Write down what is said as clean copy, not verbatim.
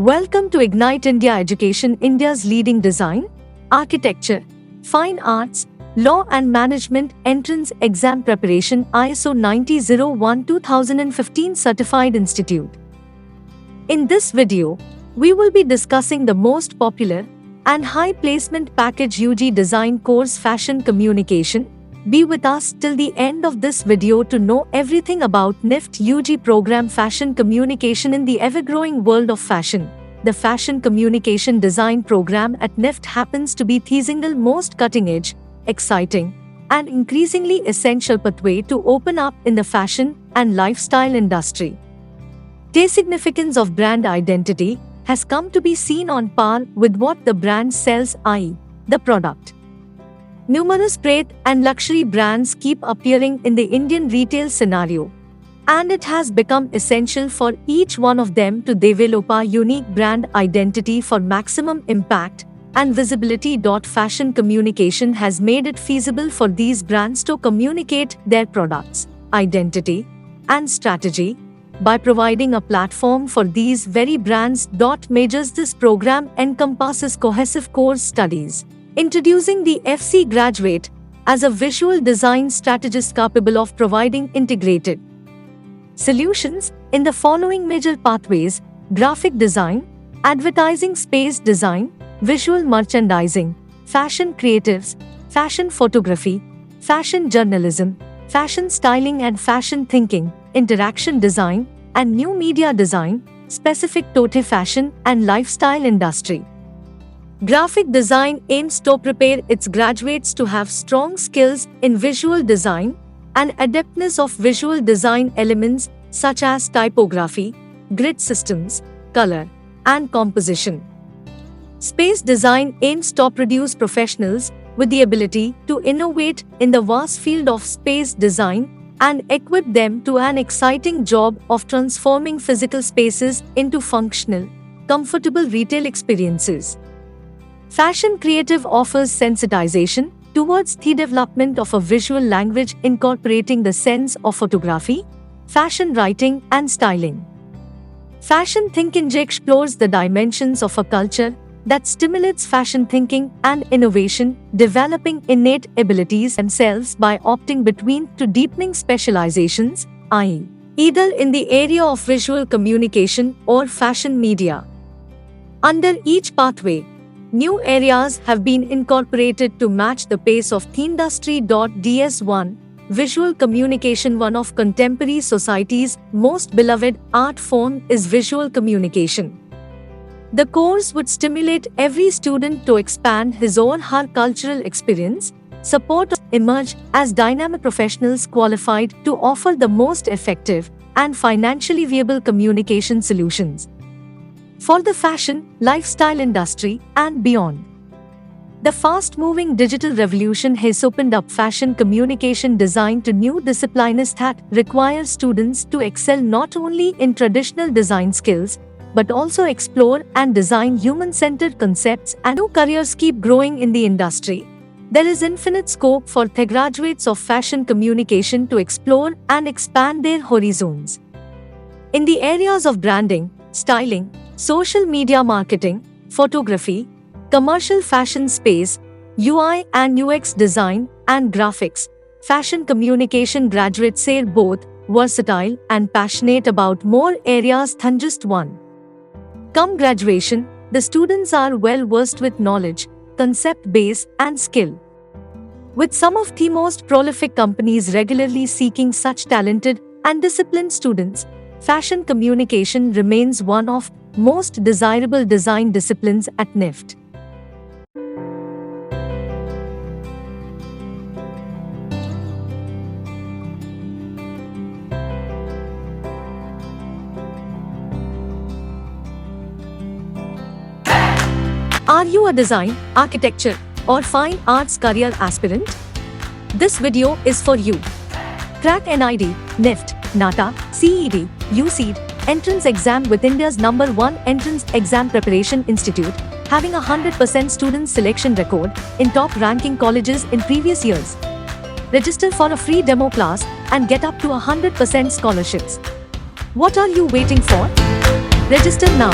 Welcome to Ignite India Education, India's leading design, architecture, fine arts, law and management entrance exam preparation ISO 9001:2015 certified institute. In this video, we will be discussing the most popular and high placement package UG design course Fashion Communication. Be with us till the end of this video to know everything about NIFT UG program Fashion Communication in the ever-growing world of fashion. The Fashion Communication Design program at NIFT happens to be the single most cutting-edge, exciting, and increasingly essential pathway to open up in the fashion and lifestyle industry. The significance of brand identity has come to be seen on par with what the brand sells, i.e., the product. Numerous trade and luxury brands keep appearing in the Indian retail scenario, and it has become essential for each one of them to develop a unique brand identity for maximum impact and visibility. Fashion communication has made it feasible for these brands to communicate their products, identity, and strategy by providing a platform for these very brands. Measures this program encompasses cohesive course studies, introducing the FC graduate as a visual design strategist capable of providing integrated solutions in the following major pathways: graphic design, advertising space design, visual merchandising, fashion creatives, fashion photography, fashion journalism, fashion styling and fashion thinking, interaction design, and new media design, specific to fashion and lifestyle industry. Graphic design aims to prepare its graduates to have strong skills in visual design and adeptness of visual design elements such as typography, grid systems, color, and composition. Space design aims to produce professionals with the ability to innovate in the vast field of space design and equip them to an exciting job of transforming physical spaces into functional, comfortable retail experiences. Fashion creative offers sensitization towards the development of a visual language incorporating the sense of photography, fashion writing, and styling. Fashion thinking explores the dimensions of a culture that stimulates fashion thinking and innovation, developing innate abilities themselves by opting between two deepening specializations, i.e., either in the area of visual communication or fashion media. Under each pathway, new areas have been incorporated to match the pace of the industry. DS1 Visual communication. One of contemporary society's most beloved art form is visual communication. The course would stimulate every student to expand his or her cultural experience, support emerge as dynamic professionals qualified to offer the most effective and financially viable communication solutions for the fashion, lifestyle industry, and beyond. The fast-moving digital revolution has opened up fashion communication design to new disciplines that require students to excel not only in traditional design skills, but also explore and design human-centered concepts, and new careers keep growing in the industry. There is infinite scope for the graduates of fashion communication to explore and expand their horizons. In the areas of branding, styling, social media marketing, photography, commercial fashion space, UI and UX design, and graphics, fashion communication graduates are both versatile and passionate about more areas than just one. Come graduation, the students are well versed with knowledge, concept base, and skill. With some of the most prolific companies regularly seeking such talented and disciplined students, fashion communication remains one of most desirable design disciplines at NIFT. Are you a design, architecture, or fine arts career aspirant? This video is for you. Crack NID, NIFT, NATA, CET, UCET entrance exam with India's #1 entrance exam preparation institute, having a 100% student selection record in top-ranking colleges in previous years. Register for a free demo class and get up to 100% scholarships. What are you waiting for? Register now.